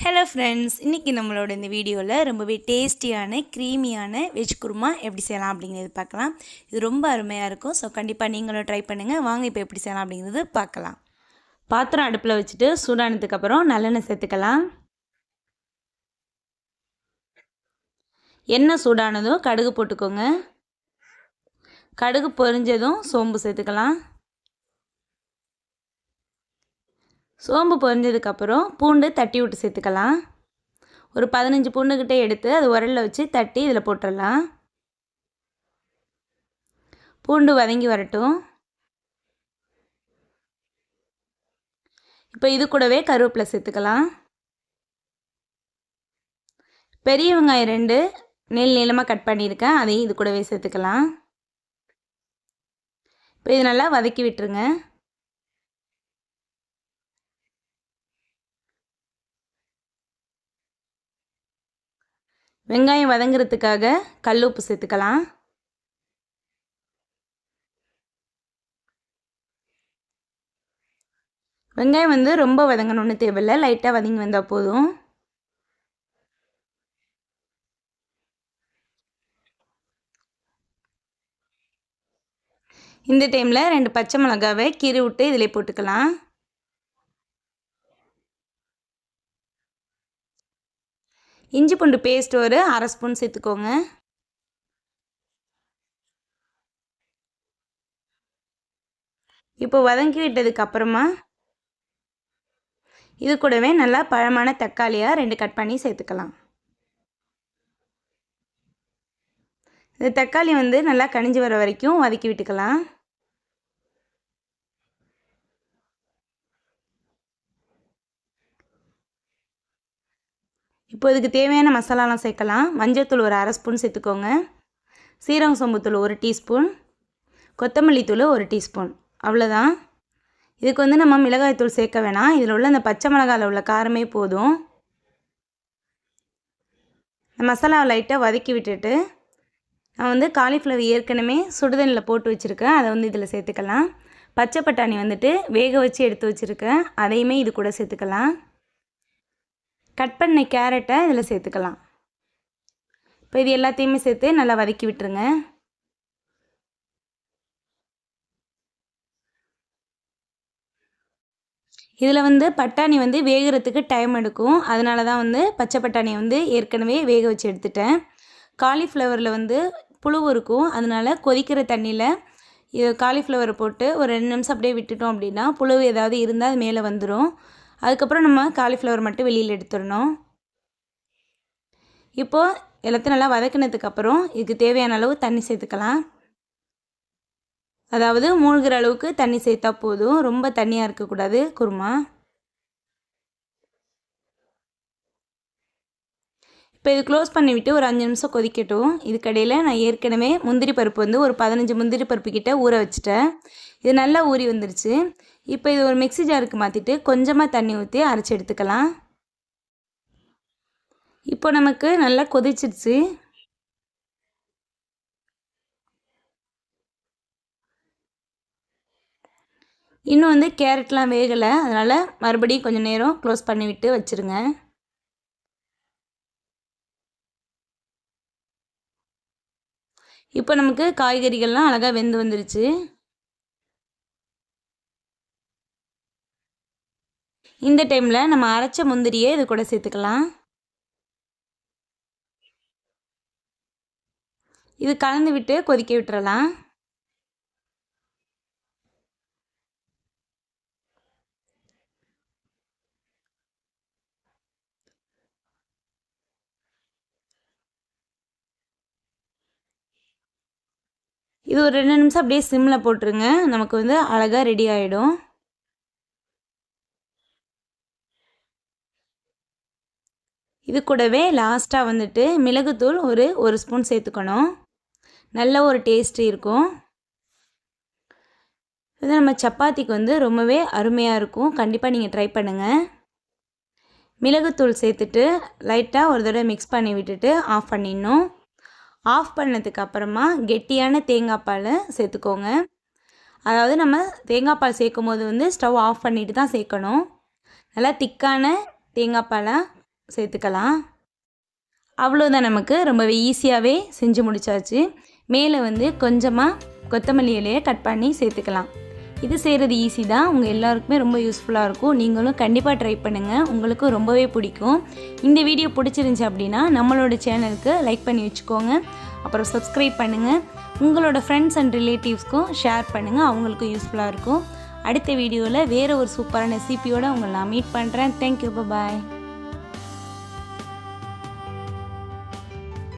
Hello friends, இன்றைக்கி நம்மளோட இந்த வீடியோவில் ரொம்பவே டேஸ்டியான க்ரீமியான வெஜ் குருமா எப்படி செய்யலாம் அப்படிங்கிறது பார்க்கலாம். இது ரொம்ப அருமையாக இருக்கும். ஸோ கண்டிப்பாக நீங்களும் ட்ரை பண்ணுங்கள். வாங்க இப்போ எப்படி செய்யலாம் அப்படிங்கிறது பார்க்கலாம். பாத்திரம் அடுப்பில் வச்சுட்டு சூடானதுக்கப்புறம் நல்லெண்ணெய் சேர்த்துக்கலாம். எண்ணெய் சூடானதும் கடுகு போட்டுக்கோங்க. கடுகு பொரிஞ்சதும் சோம்பு சேர்த்துக்கலாம். சோம்பு பொரிஞ்சதுக்கப்புறம் பூண்டு தட்டி விட்டு சேர்த்துக்கலாம். ஒரு 15 பூண்டுக்கிட்ட எடுத்து அது உரலில் வச்சு தட்டி இதில் போட்டுடலாம். பூண்டு வதங்கி வரட்டும். இப்போ இது கூடவே கருவேப்பிலை சேர்த்துக்கலாம். பெரிய வெங்காயம் 2 நீளமாக கட் பண்ணியிருக்கேன், அதையும் இது கூடவே சேர்த்துக்கலாம். இப்போ இது நல்லா வதக்கி விட்டுருங்க. வெங்காயம் வதங்கிறதுக்காக கல் உப்பு சேர்த்துக்கலாம். வெங்காயம் ரொம்ப வதங்கணும்னு தேவையில்லை, லைட்டாக வதங்கி வந்தால் போதும். இந்த டைமில் 2 பச்சை மிளகாவை கீறி விட்டு இதில் போட்டுக்கலாம். இஞ்சி பூண்டு பேஸ்ட் ஒரு 1/2 ஸ்பூன் சேர்த்துக்கோங்க. இப்போ வதக்கி விட்டதுக்கு அப்புறமா இது கூடவே நல்லா பழமான தக்காளியாக 2 கட் பண்ணி சேர்த்துக்கலாம். இந்த தக்காளி நல்லா கனிஞ்சு வர வரைக்கும் வதக்கி விட்டுக்கலாம். இப்போ இதுக்கு தேவையான மசாலாலாம் சேர்க்கலாம். மஞ்சள்தூள் ஒரு 1/2 ஸ்பூன் சேர்த்துக்கோங்க. சீரகம் சோம்புத்தூள் 1 டீஸ்பூன், கொத்தமல்லி தூள் 1 டீஸ்பூன், அவ்வளோதான். இதுக்கு நம்ம மிளகாய்த்தூள் சேர்க்க வேணாம். இதில் உள்ள அந்த பச்சை மிளகாயில் உள்ள காரமே போதும். இந்த மசாலாவை லைட்டாக வதக்கி விட்டுட்டு நான் காலிஃப்ளவர் ஏற்கனவே சுடுதண்ணில் போட்டு வச்சுருக்கேன், அதை இதில் சேர்த்துக்கலாம். பச்சை பட்டாணி வேக வச்சு எடுத்து வச்சுருக்கேன், அதையுமே இது கூட சேர்த்துக்கலாம். கட் பண்ண கேரட்டை இதில் சேர்த்துக்கலாம். இப்போ இது எல்லாத்தையுமே சேர்த்து நல்லா வதக்கி விட்டுருங்க. இதில் பட்டாணி வேகிறதுக்கு டைம் எடுக்கும், அதனால தான் பச்சை பட்டாணியை ஏற்கனவே வேக வச்சு எடுத்துட்டேன். காலிஃப்ளவரில் புழு இருக்கும், அதனால் கொதிக்கிற தண்ணியில் இது காலிஃப்ளவரை போட்டு ஒரு 2 நிமிஷம் அப்படியே விட்டுட்டோம் அப்படின்னா புழு ஏதாவது இருந்தால் அது மேலே வந்துடும். அதுக்கப்புறம் நம்ம காலிஃப்ளவர் மட்டும் வெளியில் எடுத்துடணும். இப்போது எல்லாத்தையும் நல்லா வதக்கினதுக்கப்புறம் இதுக்கு தேவையான அளவு தண்ணி சேர்த்துக்கலாம். அதாவது மூழ்கிற அளவுக்கு தண்ணி சேர்த்தா போதும், ரொம்ப தண்ணியாக இருக்கக்கூடாது குருமா. இப்போ இது க்ளோஸ் பண்ணிவிட்டு ஒரு 5 நிமிஷம் கொதிக்கட்டும். இதுக்கடையில் நான் ஏற்கனவே முந்திரி பருப்பு ஒரு 15 முந்திரி பருப்பு கிட்ட ஊற வச்சுட்டேன். இது நல்லா ஊறி வந்துருச்சு. இப்போ இது ஒரு மிக்ஸி ஜாருக்கு மாற்றிட்டு கொஞ்சமாக தண்ணி ஊற்றி அரைச்சி எடுத்துக்கலாம். இப்போ நமக்கு நல்லா கொதிச்சிடுச்சு. இன்னும் கேரட்லாம் வேகலை, அதனால் மறுபடியும் கொஞ்சம் நேரம் க்ளோஸ் பண்ணிவிட்டு வச்சுருங்க. இப்போ நமக்கு காய்கறிகள்லாம் அழகாக வெந்து வந்துருச்சு. இந்த டைமில் நம்ம அரைச்ச முந்திரியை இது கூட சேர்த்துக்கலாம். இது கலந்து விட்டு கொதிக்க விட்டுறலாம். இது ஒரு 2 நிமிஷம் அப்படியே சிம்மில் போட்டுருங்க, நமக்கு அழகாக ரெடி ஆகிடும். இது கூடவே லாஸ்ட்டாக மிளகுத்தூள் ஒரு ஸ்பூன் சேர்த்துக்கணும். நல்ல ஒரு டேஸ்ட்டு இருக்கும். இது நம்ம சப்பாத்திக்கு ரொம்பவே அருமையாக இருக்கும். கண்டிப்பாக நீங்கள் ட்ரை பண்ணுங்கள். மிளகுத்தூள் சேர்த்துட்டு லைட்டாக ஒரு தடவை மிக்ஸ் பண்ணி விட்டுட்டு ஆஃப் பண்ணிடணும். ஆஃப் பண்ணதுக்கு அப்புறமா கெட்டியான தேங்காய் பால் சேர்த்துக்கோங்க. அதாவது நம்ம தேங்காய் பால் சேர்க்கும் போது ஸ்டவ் ஆஃப் பண்ணிவிட்டு தான் சேர்க்கணும். நல்லா திக்கான தேங்காய் பாலை சேர்த்துக்கலாம். அவ்வளோதான், நமக்கு ரொம்பவே ஈஸியாகவே செஞ்சு முடிச்சாச்சு. மேலே வந்து கொஞ்சமாக கொத்தமல்லி இலையை கட் பண்ணி சேர்த்துக்கலாம். இது செய்கிறது ஈஸி தான், உங்கள் எல்லாருக்குமே ரொம்ப யூஸ்ஃபுல்லாக இருக்கும். நீங்களும் கண்டிப்பாக ட்ரை பண்ணுங்கள், உங்களுக்கும் ரொம்பவே பிடிக்கும். இந்த வீடியோ பிடிச்சிருந்துச்சி அப்படின்னா நம்மளோட சேனலுக்கு லைக் பண்ணி வச்சுக்கோங்க. அப்புறம் சப்ஸ்கிரைப் பண்ணுங்கள். உங்களோட ஃப்ரெண்ட்ஸ் அண்ட் ரிலேட்டிவ்ஸ்க்கும் ஷேர் பண்ணுங்கள், அவங்களுக்கும் யூஸ்ஃபுல்லாக இருக்கும். அடுத்த வீடியோவில் வேறு ஒரு சூப்பரான ரெசிபியோடு உங்களை நான் மீட் பண்ணுறேன். தேங்க்யூ, பாய்.